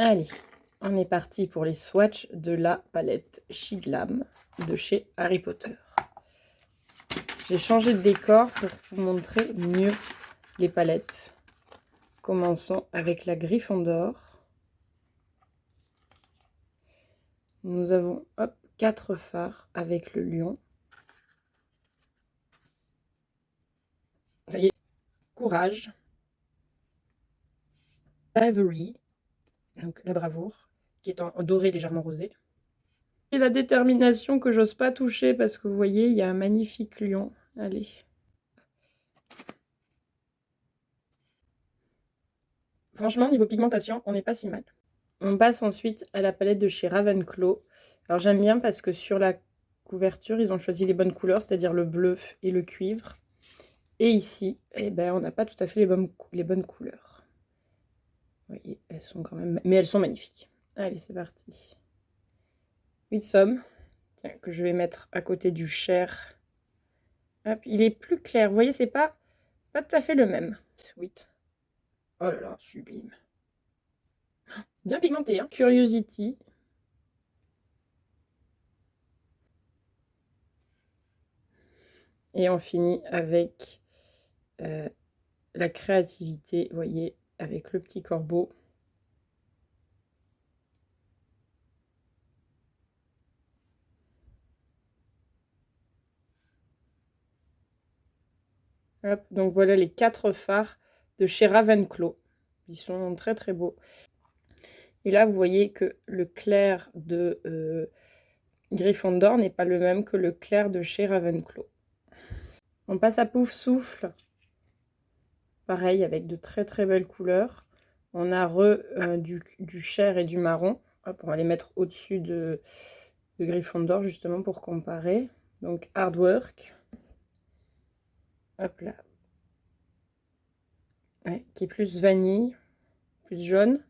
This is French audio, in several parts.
Allez, on est parti pour les swatchs de la palette Shiglam de chez Harry Potter. J'ai changé de décor pour vous montrer mieux les palettes. Commençons avec la Gryffondor. Nous avons 4 fards avec le lion. Vous voyez, courage, bravery, donc la bravoure, qui est en doré légèrement rosé. Et la détermination que j'ose pas toucher parce que vous voyez, il y a un magnifique lion. Allez. Franchement, niveau pigmentation, on n'est pas si mal. On passe ensuite à la palette de chez Ravenclaw. Alors j'aime bien parce que sur la couverture, ils ont choisi les bonnes couleurs, c'est-à-dire le bleu et le cuivre. Et ici, eh ben, on n'a pas tout à fait les bonnes couleurs. Vous voyez, elles sont quand même... Mais elles sont magnifiques. Allez, c'est parti. 8 sommes. Tiens, que je vais mettre à côté du Cher. Hop, il est plus clair. Vous voyez, c'est pas tout à fait le même. Sweet. Oh là là, sublime. Bien pigmenté, hein. Curiosity. Et on finit avec la créativité, vous voyez, avec le petit corbeau. Hop, donc voilà les 4 fards de chez Ravenclaw. Ils sont très très beaux. Et là, vous voyez que le clair de Gryffondor n'est pas le même que le clair de chez Ravenclaw. On passe à Pouf Souffle. Pareil, avec de très très belles couleurs. On a du chair et du marron. Hop, on va les mettre au-dessus de Gryffondor, justement, pour comparer. Donc, Hardwork. Hop là. Ouais, qui est plus vanille, plus jaune.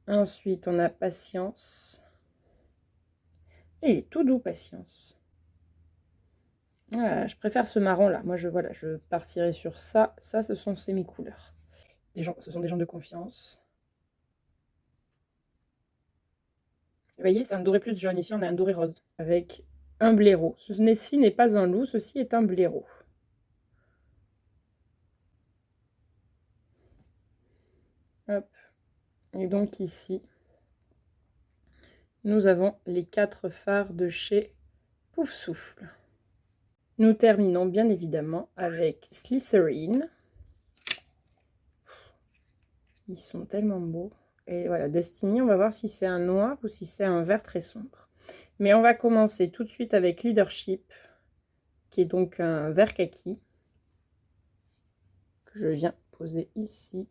Ensuite, on a Patience. Et il est tout doux, Patience. Voilà, je préfère ce marron-là. Moi, je partirai sur ça. Ça, ce sont mes couleurs. Ce sont des gens de confiance. Vous voyez, c'est un doré plus jaune. Ici, on a un doré rose avec un blaireau. Ceci n'est pas un loup, ceci est un blaireau. Hop. Et donc ici, nous avons les 4 fards de chez Pouf Souffle. Nous terminons bien évidemment avec Slytherin. Ils sont tellement beaux. Et voilà, Destiny, on va voir si c'est un noir ou si c'est un vert très sombre. Mais on va commencer tout de suite avec Leadership, qui est donc un vert kaki, que je viens poser ici.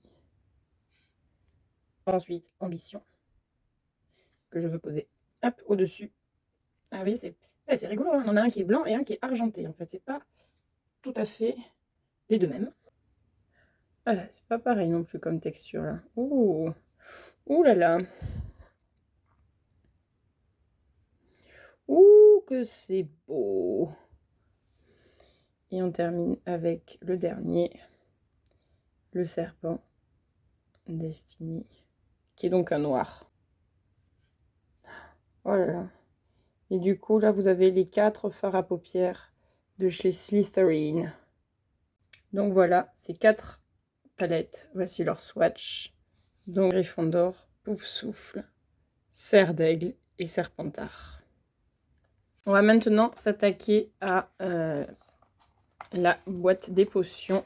Ensuite, Ambition, que je veux poser au-dessus. Ah oui, c'est rigolo, hein. On en a un qui est blanc et un qui est argenté. En fait, c'est pas tout à fait les deux mêmes. Ah, c'est pas pareil non plus comme texture là. Ouh, ouh là là. Ouh, que c'est beau. Et on termine avec le dernier, le serpent Destiny, qui est donc un noir. Oh là là. Et du coup, là, vous avez les 4 fards à paupières de chez Slytherin. Donc voilà, ces 4 palettes. Voici leur swatch. Donc Gryffondor, Pouf Souffle, Serre d'Aigle et Serpentard. On va maintenant s'attaquer à la boîte des potions.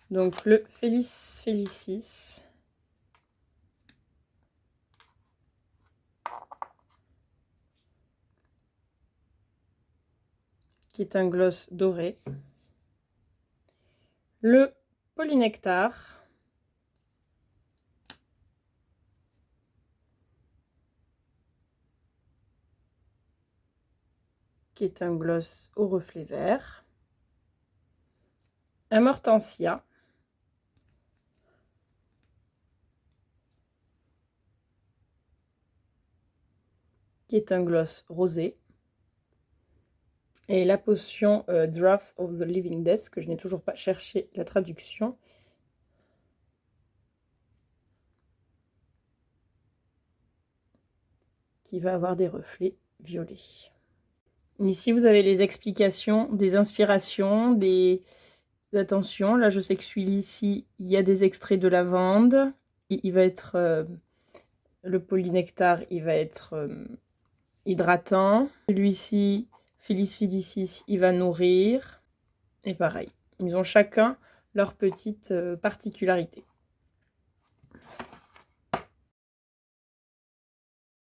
Donc le Felicis. Qui est un gloss doré. Le Polynectar. Qui est un gloss au reflet vert. Un Hortensia. Qui est un gloss rosé. Et la potion Draught of the Living Death, que je n'ai toujours pas cherché la traduction. qui va avoir des reflets violets. Ici, vous avez les explications des inspirations, des... Attention, là, je sais que celui-ci, il y a des extraits de lavande. Il va être... le polynectar, il va être hydratant. Celui-ci, Phyllis filicis, il va nourrir. Et pareil, ils ont chacun leur petite particularité.